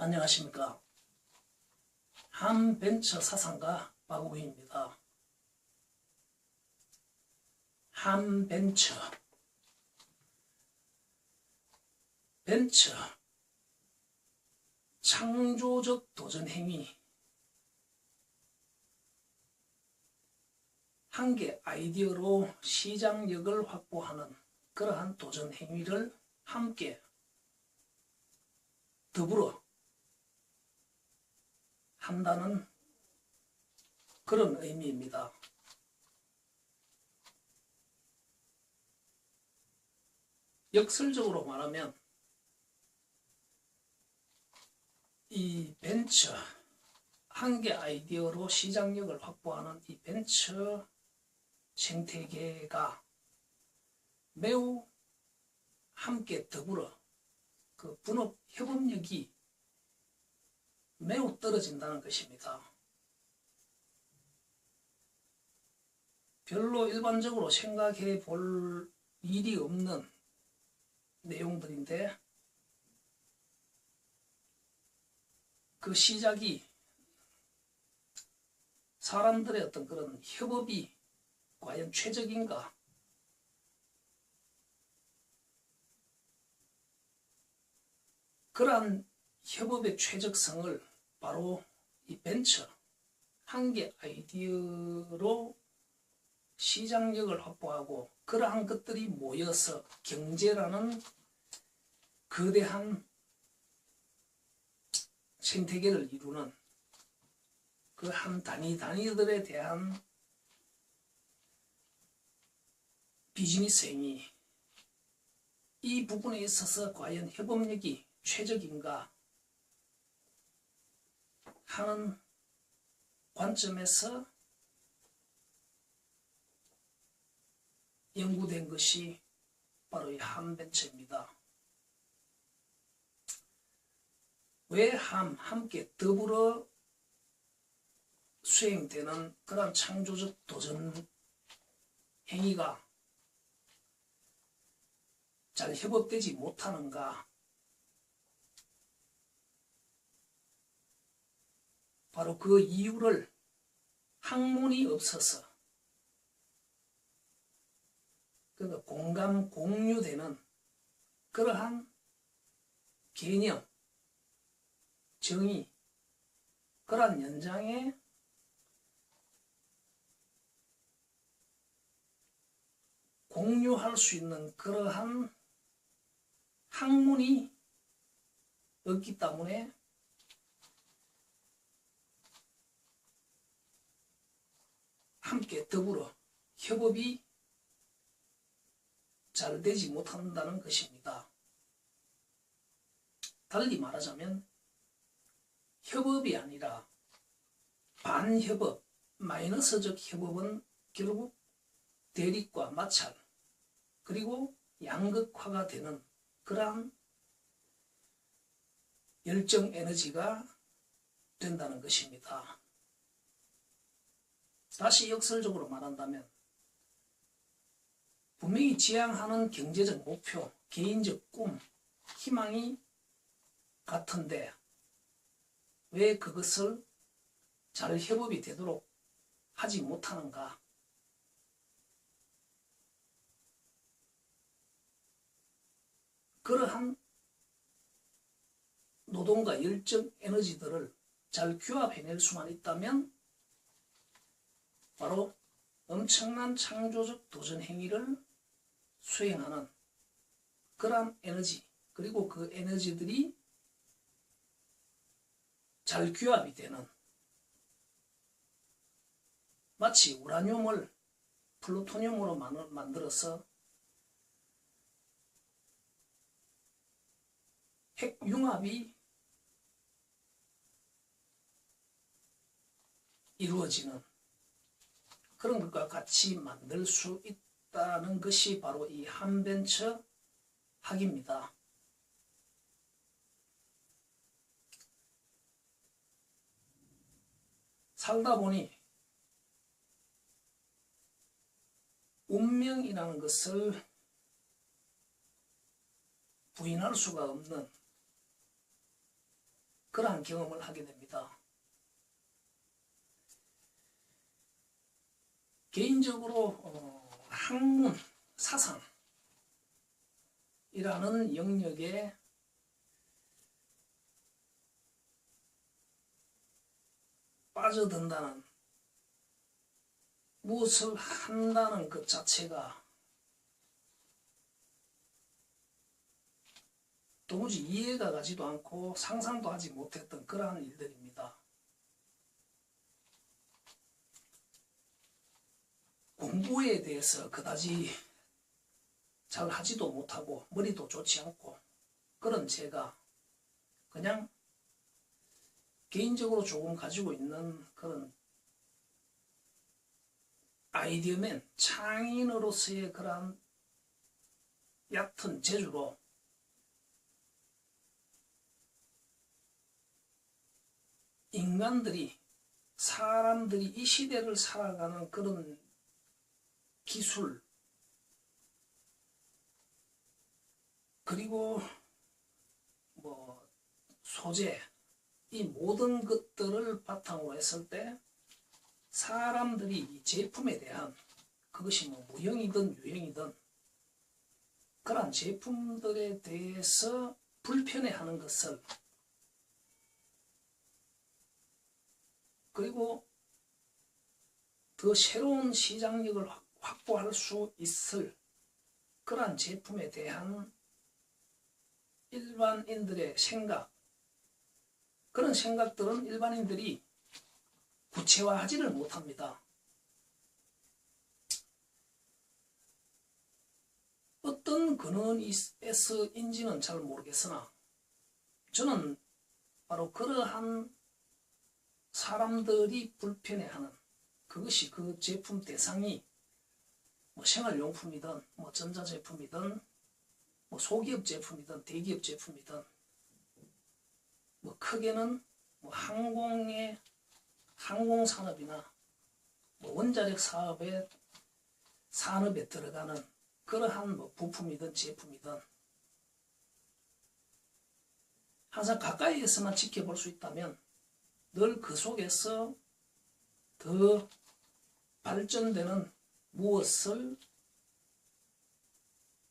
안녕하십니까. 함벤처 사상가 박우희입니다. 함벤처, 벤처, 창조적 도전행위, 한 개 아이디어로 시장력을 확보하는 그러한 도전행위를 함께 더불어 한다는 그런 의미입니다. 역설적으로 말하면 이 벤처, 한 개 아이디어로 시장력을 확보하는 이 벤처 생태계가 매우 함께 더불어 그 분업 협업력이 매우 떨어진다는 것입니다. 별로 일반적으로 생각해 볼 일이 없는 내용들인데 그 시작이 사람들의 어떤 그런 협업이 과연 최적인가? 그러한 협업의 최적성을 바로 이 벤처, 한 개 아이디어로 시장력을 확보하고 그러한 것들이 모여서 경제라는 거대한 생태계를 이루는 그 한 단위들에 대한 비즈니스 행위, 이 부분에 있어서 과연 협업력이 최적인가 하는 관점에서 연구된 것이 바로 이 함벤처입니다. 왜 함께 더불어 수행되는 그런 창조적 도전 행위가 잘 협업되지 못하는가? 바로 그 이유를 학문이 없어서, 그러니까 공감 공유되는 그러한 개념, 정의, 그러한 연장에 공유할 수 있는 그러한 학문이 없기 때문에 함께 더불어 협업이 잘 되지 못한다는 것입니다. 달리 말하자면 협업이 아니라 반협업, 마이너스적 협업은 결국 대립과 마찰, 그리고 양극화가 되는 그러한 열정 에너지가 된다는 것입니다. 다시 역설적으로 말한다면 분명히 지향하는 경제적 목표, 개인적 꿈, 희망이 같은데 왜 그것을 잘 협업이 되도록 하지 못하는가? 그러한 노동과 열정 에너지들을 잘 규합해낼 수만 있다면 바로 엄청난 창조적 도전 행위를 수행하는 그러한 에너지, 그리고 그 에너지들이 잘 규합이 되는, 마치 우라늄을 플루토늄으로 만들어서 핵융합이 이루어지는 그런 것과 같이 만들 수 있다는 것이 바로 이 함벤처 학입니다. 살다 보니 운명이라는 것을 부인할 수가 없는 그러한 경험을 하게 됩니다. 개인적으로 학문, 사상이라는 영역에 빠져든다는, 무엇을 한다는 것 자체가 도무지 이해가 가지도 않고 상상도 하지 못했던 그러한 일들입니다. 공부에 대해서 그다지 잘 하지도 못하고 머리도 좋지 않고 그런 제가 그냥 개인적으로 조금 가지고 있는 그런 아이디어맨, 창인으로서의 그러한 얕은 재주로 인간들이, 사람들이 이 시대를 살아가는 그런 기술, 그리고 소재, 이 모든 것들을 바탕으로 했을 때 사람들이 이 제품에 대한, 그것이 무형이든 유형이든 그러한 제품들에 대해서 불편해하는 것을, 그리고 더 새로운 시장력을 확보할 수 있을 그러한 제품에 대한 일반인들의 생각, 그런 생각들은 일반인들이 구체화하지를 못합니다. 어떤 근원에서인지는 잘 모르겠으나 저는 바로 그러한 사람들이 불편해하는, 그것이 그 제품 대상이 생활용품이든 전자제품이든 소기업 제품이든 대기업 제품이든 크게는 항공산업이나 원자력 산업에 들어가는 그러한 부품이든 제품이든 항상 가까이에서만 지켜볼 수 있다면 늘 그 속에서 더 발전되는 무엇을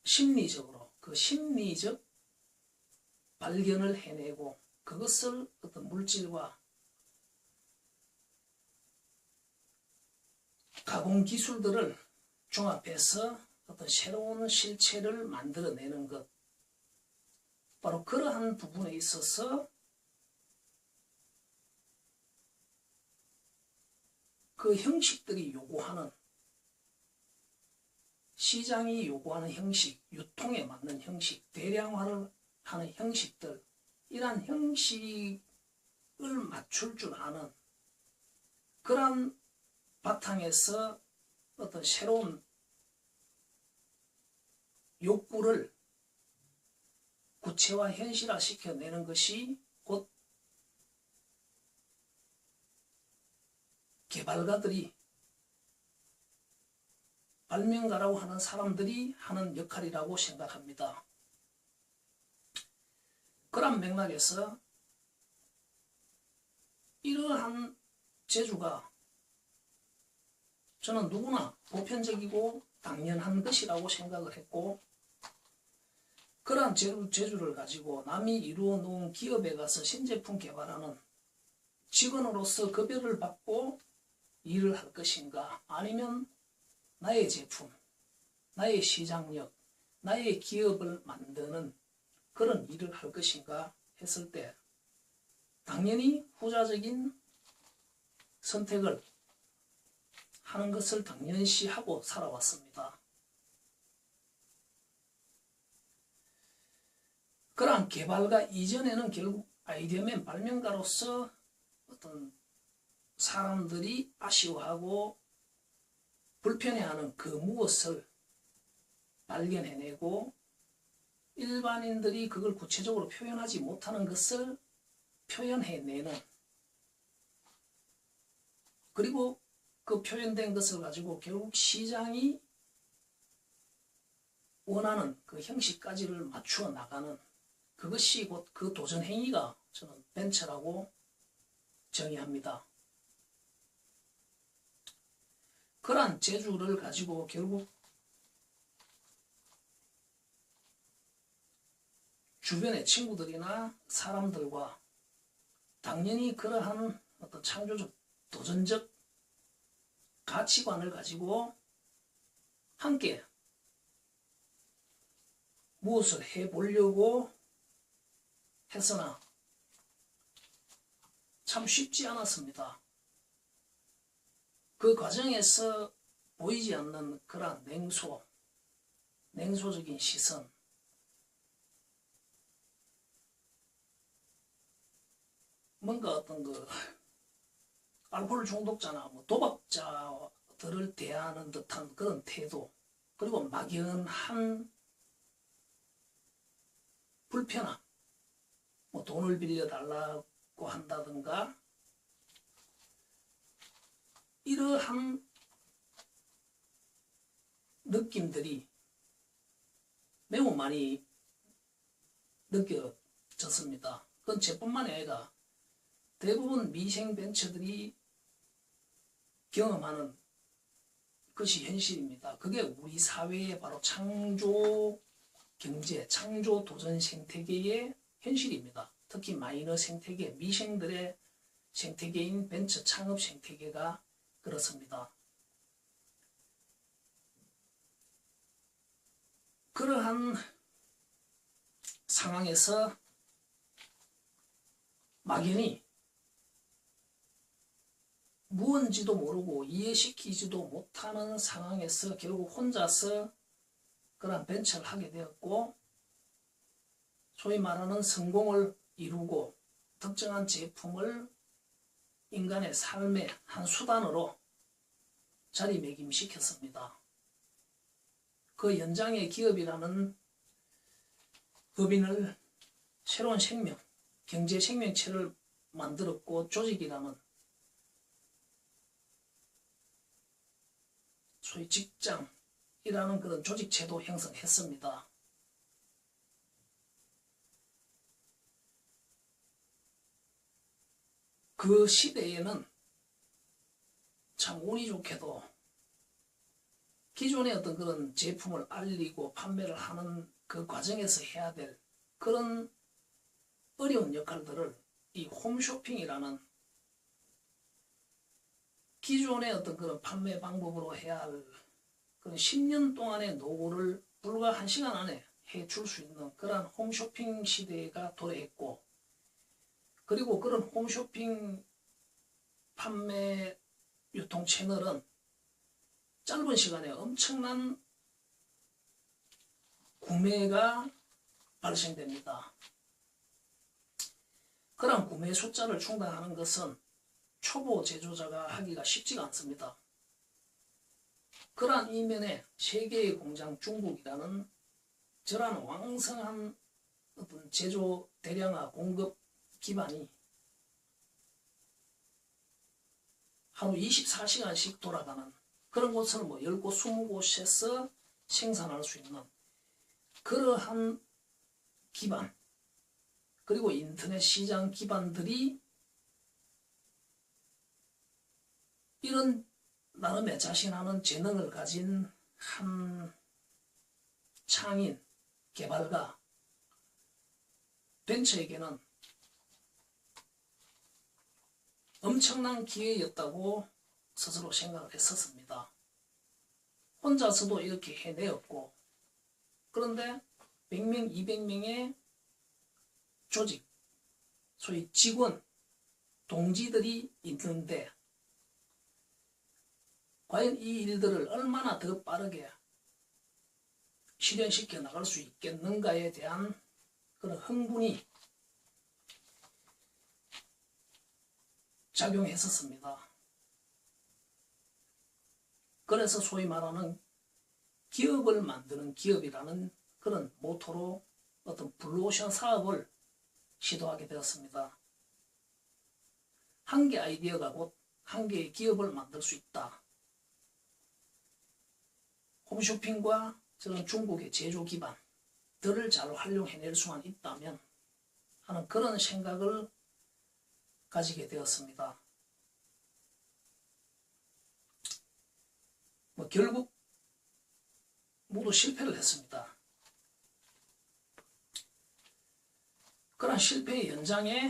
심리적으로, 그 심리적 발견을 해내고 그것을 어떤 물질과 가공 기술들을 종합해서 어떤 새로운 실체를 만들어내는 것, 바로 그러한 부분에 있어서 그 형식들이 요구하는, 시장이 요구하는 형식, 유통에 맞는 형식, 대량화를 하는 형식들, 이러한 형식을 맞출 줄 아는 그러한 바탕에서 어떤 새로운 욕구를 구체화, 현실화 시켜내는 것이 곧 개발가들이, 발명가라고 하는 사람들이 하는 역할이라고 생각합니다. 그런 맥락에서 이러한 재주가 저는 누구나 보편적이고 당연한 것이라고 생각을 했고, 그러한 재주를 가지고 남이 이루어 놓은 기업에 가서 신제품 개발하는 직원으로서 급여를 받고 일을 할 것인가, 아니면 나의 제품, 나의 시장력, 나의 기업을 만드는 그런 일을 할 것인가 했을 때 당연히 후자적인 선택을 하는 것을 당연시하고 살아왔습니다. 그러한 개발가 이전에는 결국 아이디어맨, 발명가로서 어떤 사람들이 아쉬워하고 불편해하는 그 무엇을 발견해내고 일반인들이 그걸 구체적으로 표현하지 못하는 것을 표현해내는, 그리고 그 표현된 것을 가지고 결국 시장이 원하는 그 형식까지를 맞추어 나가는, 그것이 곧 그 도전 행위가 저는 벤처라고 정의합니다. 그러한 재주를 가지고 결국 주변의 친구들이나 사람들과 당연히 그러한 어떤 창조적, 도전적 가치관을 가지고 함께 무엇을 해보려고 했으나 참 쉽지 않았습니다. 그 과정에서 보이지 않는 그러한 냉소적인 시선, 뭔가 어떤 알코올 중독자나 도박자들을 대하는 듯한 그런 태도, 그리고 막연한 불편함, 돈을 빌려달라고 한다든가, 이러한 느낌들이 매우 많이 느껴졌습니다. 그건 저뿐만이 아니라 대부분 미생벤처들이 경험하는 것이 현실입니다. 그게 우리 사회의 바로 창조 경제, 창조 도전 생태계의 현실입니다. 특히 마이너 생태계, 미생들의 생태계인 벤처 창업 생태계가 그렇습니다. 그러한 상황에서 막연히 무언지도 모르고 이해시키지도 못하는 상황에서 결국 혼자서 그런 벤처를 하게 되었고, 소위 말하는 성공을 이루고 특정한 제품을 인간의 삶의 한 수단으로 자리매김시켰습니다. 그 연장의 기업이라는 법인을 새로운 생명, 경제 생명체를 만들었고, 조직이라는 소위 직장이라는 그런 조직체도 형성했습니다. 그 시대에는 참 운이 좋게도 기존의 어떤 그런 제품을 알리고 판매를 하는 그 과정에서 해야 될 그런 어려운 역할들을 이 홈쇼핑이라는 기존의 어떤 그런 판매 방법으로 해야 할 그런 10년 동안의 노고를 불과 1시간 안에 해줄 수 있는 그런 홈쇼핑 시대가 도래했고, 그리고 그런 홈쇼핑 판매 유통 채널은 짧은 시간에 엄청난 구매가 발생됩니다. 그런 구매 숫자를 충당하는 것은 초보 제조자가 하기가 쉽지가 않습니다. 그러한 이면에 세계의 공장 중국이라는 저러한 왕성한 어떤 제조 대량화 공급 기반이 하루 24시간씩 돌아가는 그런 곳을 10곳, 20곳에서 생산할 수 있는 그러한 기반, 그리고 인터넷 시장 기반들이 이런 나름의 자신하는 재능을 가진 한 창인, 개발가, 벤처에게는 엄청난 기회였다고 스스로 생각을 했었습니다. 혼자서도 이렇게 해내었고, 그런데 100명, 200명의 조직, 소위 직원, 동지들이 있는데 과연 이 일들을 얼마나 더 빠르게 실현시켜 나갈 수 있겠는가에 대한 그런 흥분이 작용했었습니다. 그래서 소위 말하는 기업을 만드는 기업이라는 그런 모토로 어떤 블루오션 사업을 시도하게 되었습니다. 한 개 아이디어가 곧 한 개의 기업을 만들 수 있다. 홈쇼핑과 저런 중국의 제조 기반들을 잘 활용해낼 수만 있다면 하는 그런 생각을 가지게 되었습니다. 결국 모두 실패를 했습니다. 그런 실패의 연장에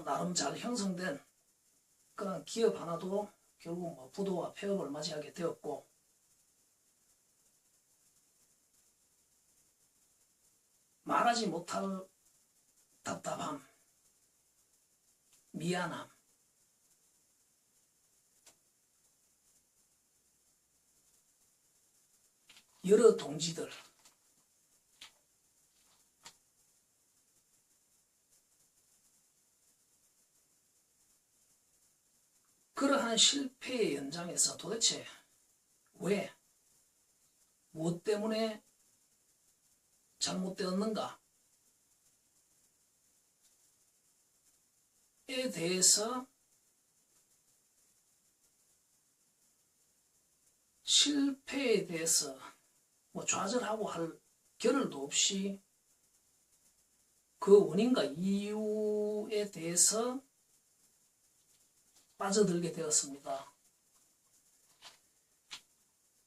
나름 잘 형성된 그런 기업 하나도 결국 부도와 폐업을 맞이하게 되었고, 말하지 못할 답답함, 미안함, 여러 동지들, 그러한 실패의 연장에서 도대체 왜, 무엇 때문에 잘못되었는가 에 대해서 실패에 대해서 좌절하고 할 겨를도 없이 그 원인과 이유에 대해서 빠져들게 되었습니다.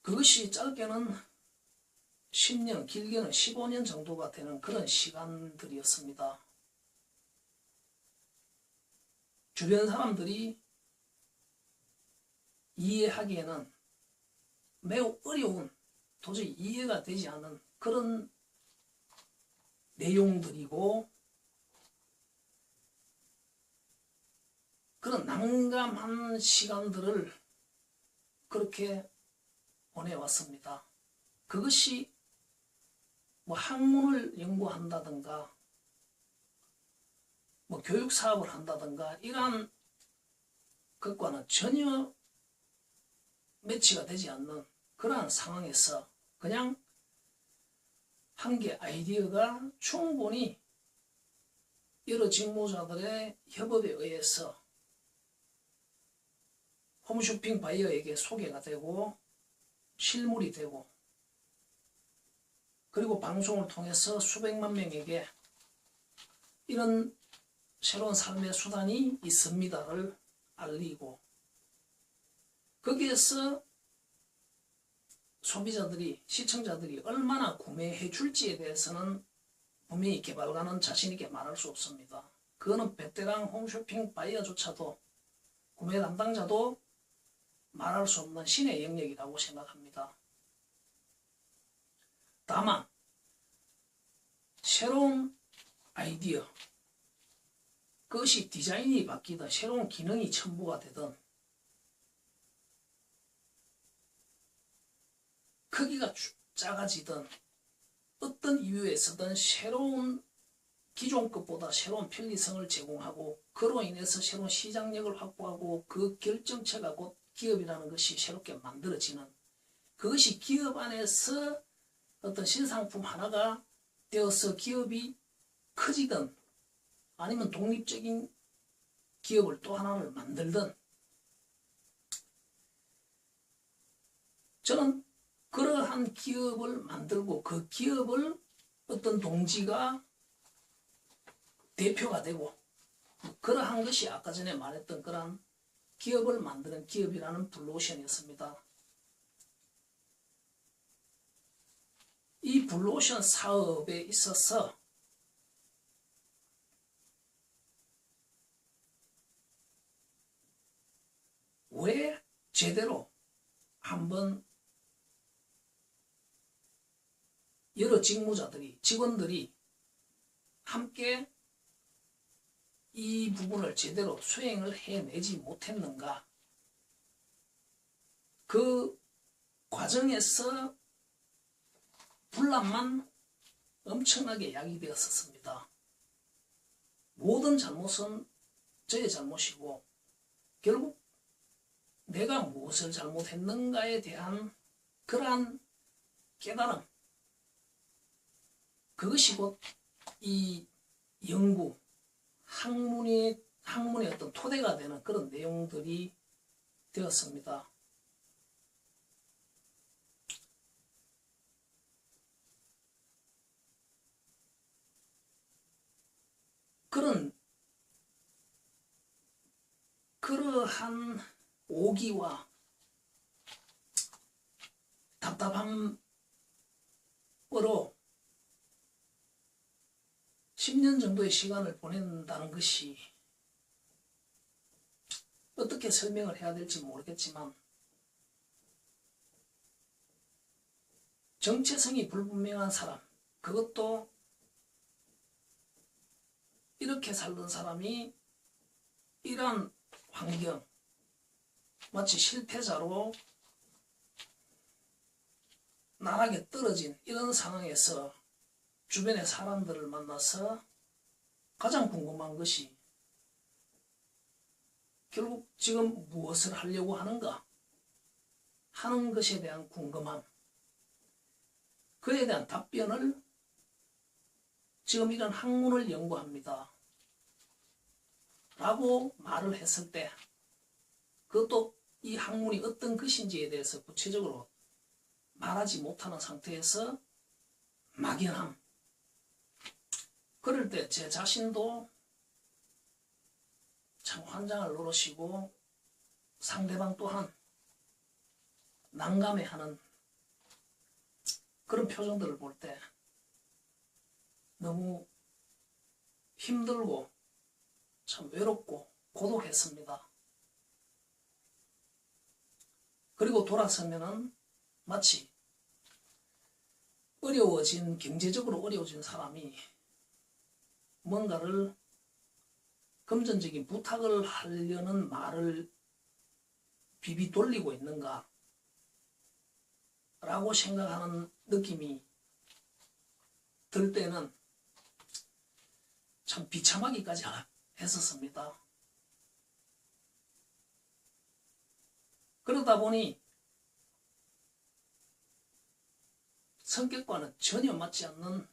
그것이 짧게는 10년, 길게는 15년 정도가 되는 그런 시간들이었습니다. 주변 사람들이 이해하기에는 매우 어려운, 도저히 이해가 되지 않는 그런 내용들이고, 그런 난감한 시간들을 그렇게 보내왔습니다. 그것이 학문을 연구한다든가 교육 사업을 한다든가 이러한 것과는 전혀 매치가 되지 않는 그러한 상황에서 그냥 한 개 아이디어가 충분히 여러 직무자들의 협업에 의해서 홈쇼핑 바이어에게 소개가 되고 실물이 되고, 그리고 방송을 통해서 수백만 명에게 이런 새로운 삶의 수단이 있습니다를 알리고, 거기에서 소비자들이, 시청자들이 얼마나 구매해 줄지에 대해서는 분명히 개발가는 자신있게 말할 수 없습니다. 그거는 베테랑 홈쇼핑 바이어조차도, 구매 담당자도 말할 수 없는 신의 영역이라고 생각합니다. 다만 새로운 아이디어, 그것이 디자인이 바뀌든 새로운 기능이 첨부가 되든 크기가 작아지든 어떤 이유에서든 새로운 기존 것보다 새로운 편리성을 제공하고, 그로 인해서 새로운 시장력을 확보하고, 그 결정체가 곧 기업이라는 것이 새롭게 만들어지는, 그것이 기업 안에서 어떤 신상품 하나가 되어서 기업이 커지든 아니면 독립적인 기업을 또 하나를 만들든, 저는 그러한 기업을 만들고 그 기업을 어떤 동지가 대표가 되고, 그러한 것이 아까 전에 말했던 그러한 기업을 만드는 기업이라는 블루오션이었습니다. 이 블루오션 사업에 있어서 왜 제대로 한번 여러 직무자들이, 직원들이 함께 이 부분을 제대로 수행을 해내지 못했는가, 그 과정에서 분란만 엄청나게 야기되었었습니다. 모든 잘못은 저의 잘못이고, 결국 내가 무엇을 잘못했는가에 대한 그러한 깨달음, 그것이 곧 이 연구, 학문의 어떤 토대가 되는 그런 내용들이 되었습니다. 그러한 오기와 답답함으로 10년 정도의 시간을 보낸다는 것이 어떻게 설명을 해야 될지 모르겠지만 정체성이 불분명한 사람, 그것도 이렇게 살던 사람이 이러한 환경, 마치 실패자로 나락에 떨어진 이런 상황에서 주변의 사람들을 만나서 가장 궁금한 것이 결국 지금 무엇을 하려고 하는가 하는 것에 대한 궁금함, 그에 대한 답변을 지금 이런 학문을 연구합니다 라고 말을 했을 때, 그것도 이 학문이 어떤 것인지에 대해서 구체적으로 말하지 못하는 상태에서 막연함, 그럴 때 제 자신도 참 환장을 노릇이고 상대방 또한 난감해하는 그런 표정들을 볼 때 너무 힘들고 참 외롭고 고독했습니다. 그리고 돌아서면은 마치 경제적으로 어려워진 사람이 뭔가를 금전적인 부탁을 하려는 말을 비비 돌리고 있는가 라고 생각하는 느낌이 들 때는 참 비참하기까지 했었습니다. 그러다 보니 성격과는 전혀 맞지 않는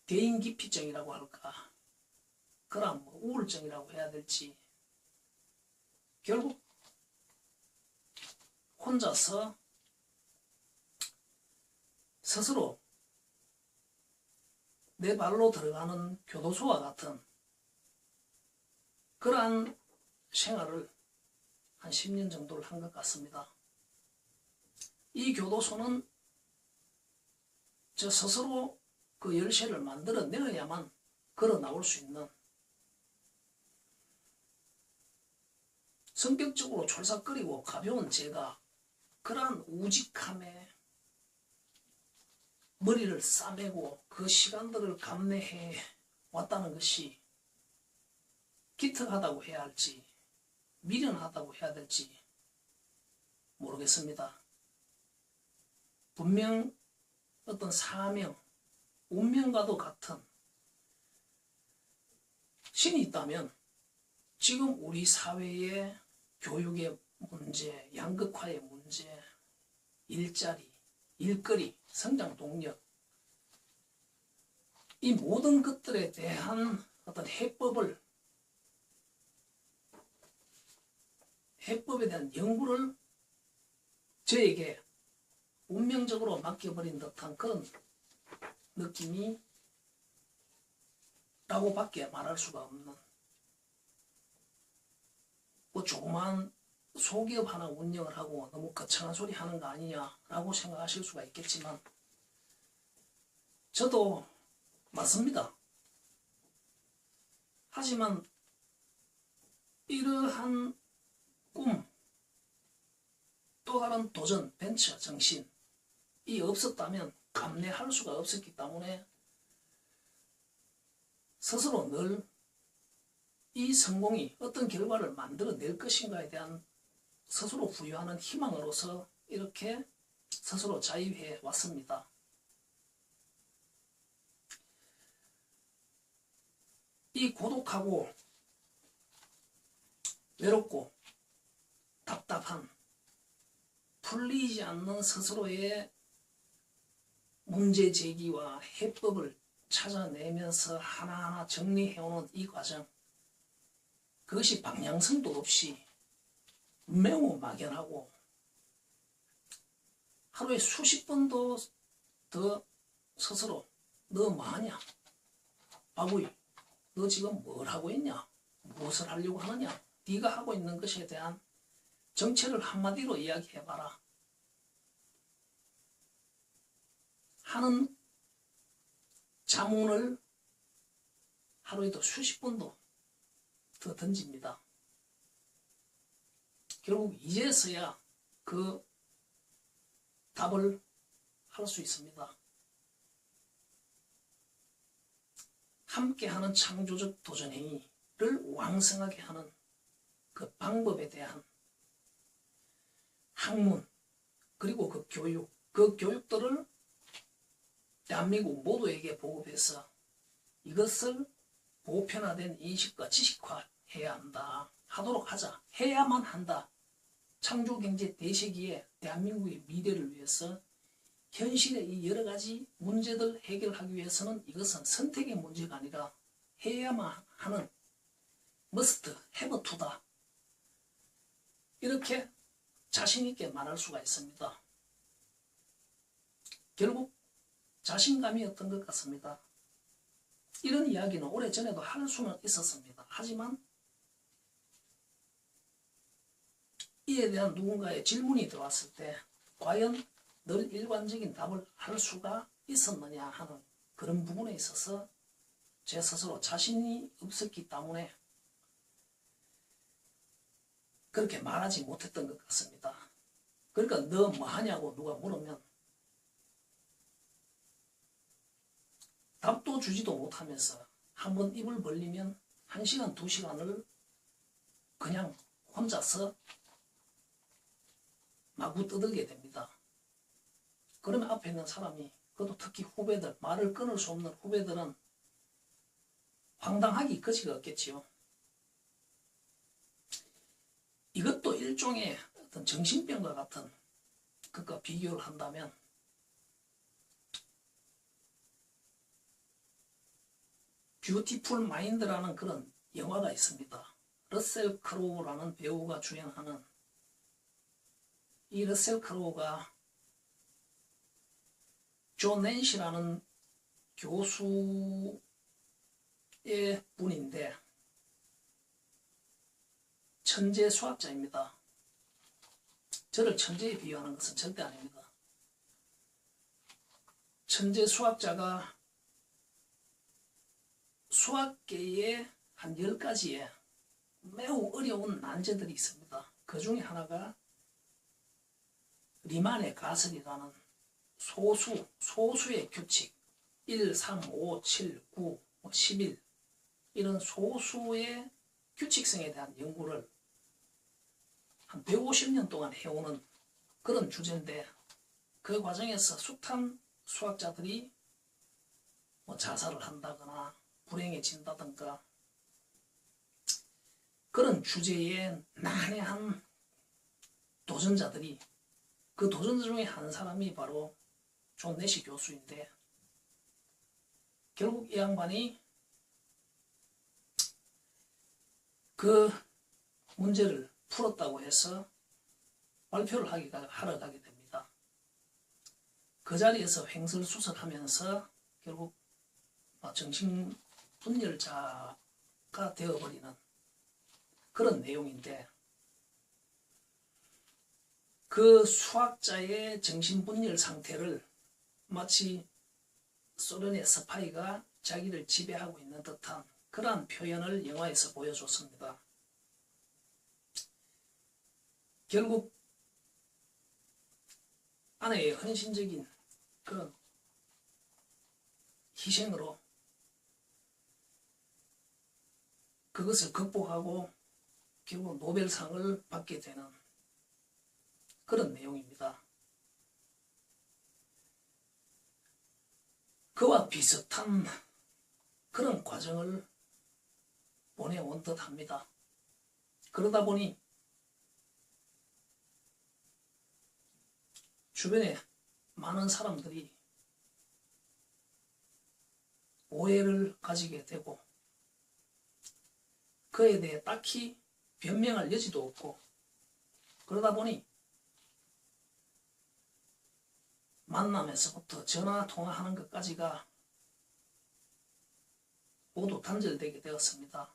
대인기피증이라고 할까, 그런 우울증이라고 해야 될지, 결국 혼자서 스스로 내 발로 들어가는 교도소와 같은 그러한 생활을 한 10년 정도를 한 것 같습니다. 이 교도소는 저 스스로 그 열쇠를 만들어 내어야만 걸어 나올 수 있는, 성격적으로 촐싹거리고 가벼운 제가 그러한 우직함에 머리를 싸매고 그 시간들을 감내해 왔다는 것이 기특하다고 해야 할지 미련하다고 해야 될지 모르겠습니다. 분명 어떤 사명, 운명과도 같은 신이 있다면 지금 우리 사회의 교육의 문제, 양극화의 문제, 일자리, 일거리, 성장 동력, 이 모든 것들에 대한 어떤 해법에 대한 연구를 저에게 운명적으로 맡겨버린 듯한 그런 느낌이 라고밖에 말할 수가 없는, 뭐 조그만 소기업 하나 운영을 하고 너무 거창한 소리 하는 거 아니냐라고 생각하실 수가 있겠지만, 저도 맞습니다. 하지만 이러한 꿈, 또 다른 도전, 벤처 정신이 없었다면 감내할 수가 없었기 때문에 스스로 늘 이 성공이 어떤 결과를 만들어낼 것인가에 대한 스스로 부여하는 희망으로서 이렇게 스스로 자유해 왔습니다. 이 고독하고 외롭고 답답한, 풀리지 않는 스스로의 문제 제기와 해법을 찾아내면서 하나하나 정리해오는 이 과정, 그것이 방향성도 없이 매우 막연하고 하루에 수십 번도 더 스스로 너 뭐하냐, 바보이, 너 지금 뭘 하고 있냐? 무엇을 하려고 하느냐? 네가 하고 있는 것에 대한 정체를 한마디로 이야기해봐라 하는 자문을 하루에도 수십 번도 더 던집니다. 결국 이제서야 그 답을 할 수 있습니다. 함께하는 창조적 도전행위를 왕성하게 하는 그 방법에 대한 학문, 그리고 그 교육들을 대한민국 모두에게 보급해서 이것을 보편화된 인식과 지식화해야 한다. 하도록 하자. 해야만 한다. 창조경제 대세기에 대한민국의 미래를 위해서 현실의 이 여러 가지 문제들 해결하기 위해서는 이것은 선택의 문제가 아니라 해야만 하는 must have to다. 이렇게 자신 있게 말할 수가 있습니다. 결국 자신감이었던 것 같습니다. 이런 이야기는 오래전에도 할 수는 있었습니다. 하지만 이에 대한 누군가의 질문이 들어왔을 때 과연 늘 일관적인 답을 할 수가 있었느냐 하는 그런 부분에 있어서 제 스스로 자신이 없었기 때문에 그렇게 말하지 못했던 것 같습니다. 그러니까 너 뭐 하냐고 누가 물으면 답도 주지도 못하면서 한번 입을 벌리면 1시간, 2시간을 그냥 혼자서 마구 떠들게 됩니다. 그러면 앞에 있는 사람이, 그것도 특히 후배들, 말을 끊을 수 없는 후배들은 황당하기 거지가 없겠지요. 이것도 일종의 어떤 정신병과 같은 것과 비교를 한다면 뷰티풀 마인드라는 그런 영화가 있습니다. 러셀 크로우라는 배우가 주연하는, 이 러셀 크로우가 존 낸시라는 교수의 분인데 천재 수학자입니다. 저를 천재에 비유하는 것은 절대 아닙니다. 천재 수학자가 수학계에 한 10가지의 매우 어려운 난제들이 있습니다. 그 중에 하나가 리만의 가설이라는 소수의 규칙 1, 3, 5, 7, 9, 11 이런 소수의 규칙성에 대한 연구를 한 150년 동안 해오는 그런 주제인데, 그 과정에서 숱한 수학자들이 자살을 한다거나 불행해진다든가 그런 주제에 난해한 도전자들이, 그 도전자 중에 한 사람이 바로 존 내시 교수인데, 결국 이 양반이 그 문제를 풀었다고 해서 발표를 하러 가게 됩니다. 그 자리에서 횡설수설하면서 결국 정신분열자가 되어버리는 그런 내용인데, 그 수학자의 정신분열 상태를 마치 소련의 스파이가 자기를 지배하고 있는 듯한 그러한 표현을 영화에서 보여줬습니다. 결국 아내의 헌신적인 그런 희생으로 그것을 극복하고 결국 노벨상을 받게 되는 그런 내용입니다. 그와 비슷한 그런 과정을 보내온 듯합니다. 그러다 보니 주변에 많은 사람들이 오해를 가지게 되고 그에 대해 딱히 변명할 여지도 없고, 그러다 보니 만남에서부터 전화 통화하는 것까지가 모두 단절되게 되었습니다.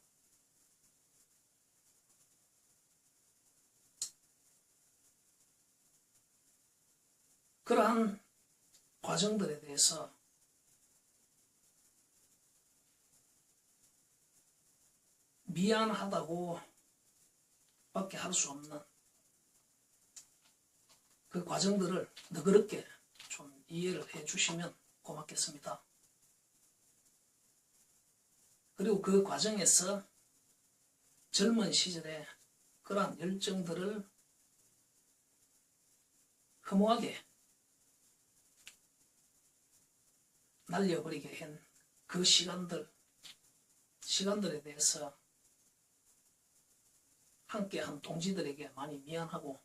그러한 과정들에 대해서 미안하다고 밖에 할 수 없는 그 과정들을 너그럽게 좀 이해를 해 주시면 고맙겠습니다. 그리고 그 과정에서 젊은 시절에 그러한 열정들을 허무하게 날려버리게 한 그 시간들에 대해서 함께한 동지들에게 많이 미안하고,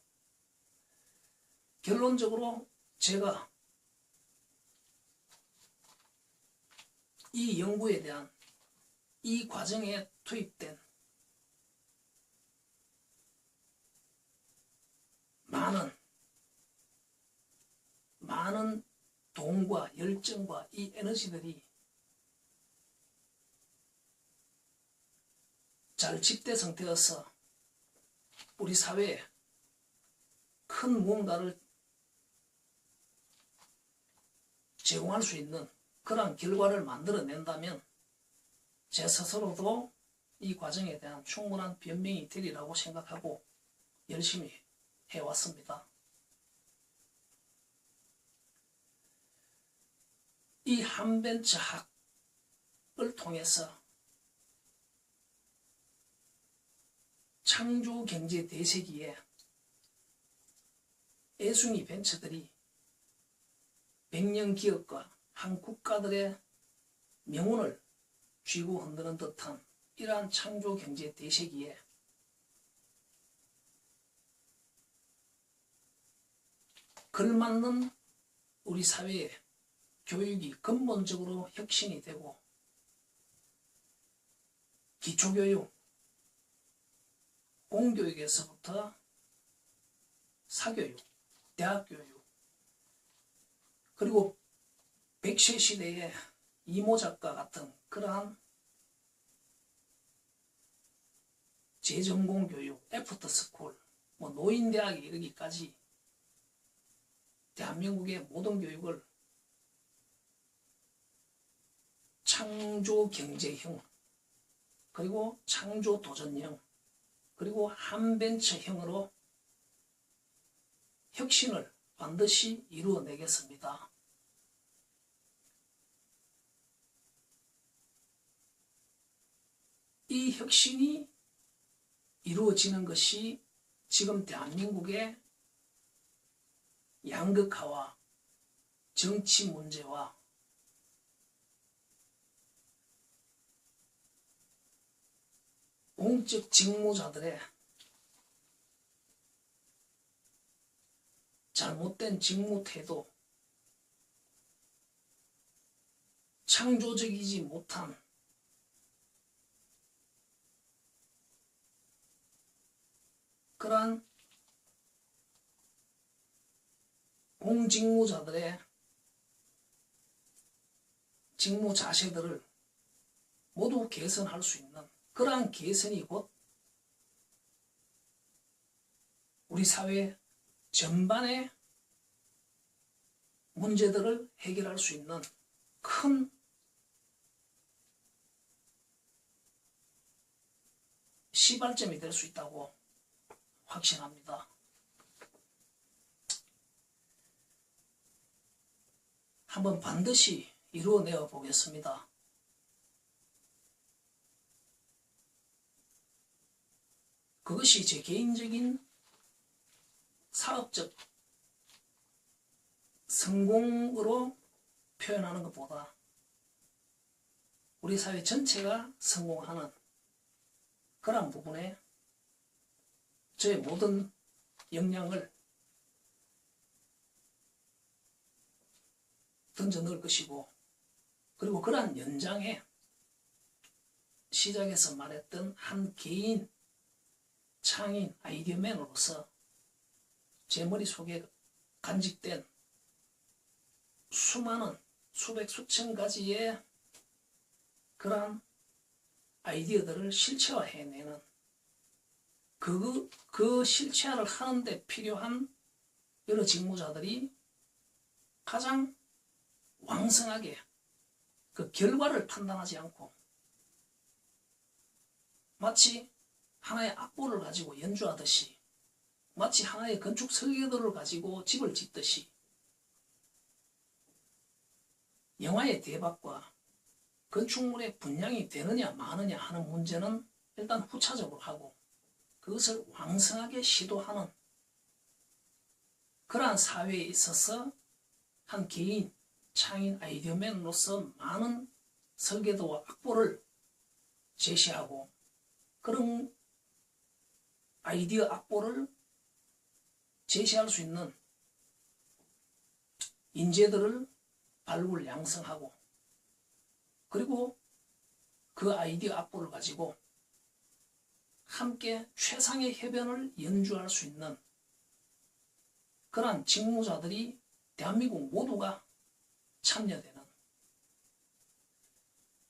결론적으로 제가 이 연구에 대한 이 과정에 투입된 많은 돈과 열정과 이 에너지들이 잘 집대성되어서 우리 사회에 큰 무언가를 제공할 수 있는 그런 결과를 만들어낸다면 제 스스로도 이 과정에 대한 충분한 변명이 되리라고 생각하고 열심히 해왔습니다. 이 한벤처 학을 통해서 창조경제 대세기에 애순이 벤처들이 100년 기업과 한 국가들의 명운을 쥐고 흔드는 듯한 이러한 창조경제 대세기에 걸맞는 우리 사회의 교육이 근본적으로 혁신이 되고, 기초교육, 공교육에서부터 사교육, 대학교육, 그리고 백세 시대의 이모작과 같은 그러한 재전공교육, 애프터스쿨, 노인대학에 이르기까지 대한민국의 모든 교육을 창조경제형, 그리고 창조도전형, 그리고 한벤처형으로 혁신을 반드시 이루어내겠습니다. 이 혁신이 이루어지는 것이 지금 대한민국의 양극화와 정치 문제와 공적 직무자들의 잘못된 직무 태도, 창조적이지 못한 그러한 공직무자들의 직무 자세들을 모두 개선할 수 있는 그러한 개선이 곧 우리 사회 전반의 문제들을 해결할 수 있는 큰 시발점이 될 수 있다고 확신합니다. 한번 반드시 이루어내어 보겠습니다. 그것이 제 개인적인 사업적 성공으로 표현하는 것보다 우리 사회 전체가 성공하는 그런 부분에 저의 모든 역량을 던져 넣을 것이고, 그리고 그러한 연장에 시작에서 말했던 한 개인 창인 아이디어맨으로서 제 머릿속에 간직된 수많은 수백 수천 가지의 그러한 아이디어들을 실체화해내는 그 실체화를 하는데 필요한 여러 직무자들이 가장 왕성하게 그 결과를 판단하지 않고 마치 하나의 악보를 가지고 연주하듯이, 마치 하나의 건축 설계도를 가지고 집을 짓듯이 영화의 대박과 건축물의 분량이 되느냐 마느냐 하는 문제는 일단 후차적으로 하고 그것을 왕성하게 시도하는 그러한 사회에 있어서 한 개인 창인 아이디어맨으로서 많은 설계도와 악보를 제시하고 그런 아이디어 악보를 제시할 수 있는 인재들을 발굴 양성하고 그리고 그 아이디어 악보를 가지고 함께 최상의 해변을 연주할 수 있는 그러한 직무자들이 대한민국 모두가 참여되는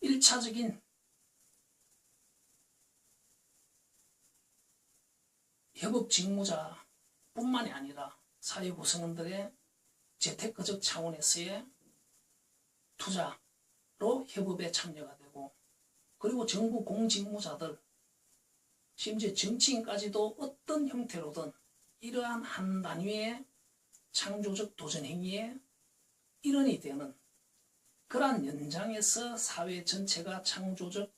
1차적인 협업 직무자뿐만이 아니라 사회 구성원들의 재테크적 차원에서의 투자로 협업에 참여가 되고 그리고 정부 공직무자들 심지어 정치인까지도 어떤 형태로든 이러한 한 단위의 창조적 도전 행위의 일원이 되는 그러한 연장에서 사회 전체가 창조적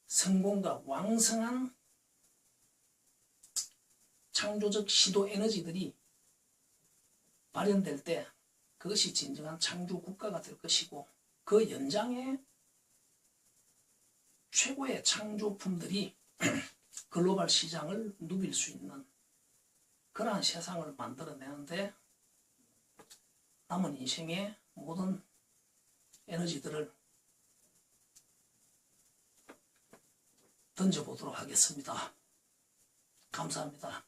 성공과 왕성한 창조적 시도 에너지들이 발현될 때 그것이 진정한 창조 국가가 될 것이고 그 연장에 최고의 창조품들이 글로벌 시장을 누빌 수 있는 그러한 세상을 만들어내는데 남은 인생의 모든 에너지들을 던져보도록 하겠습니다. 감사합니다.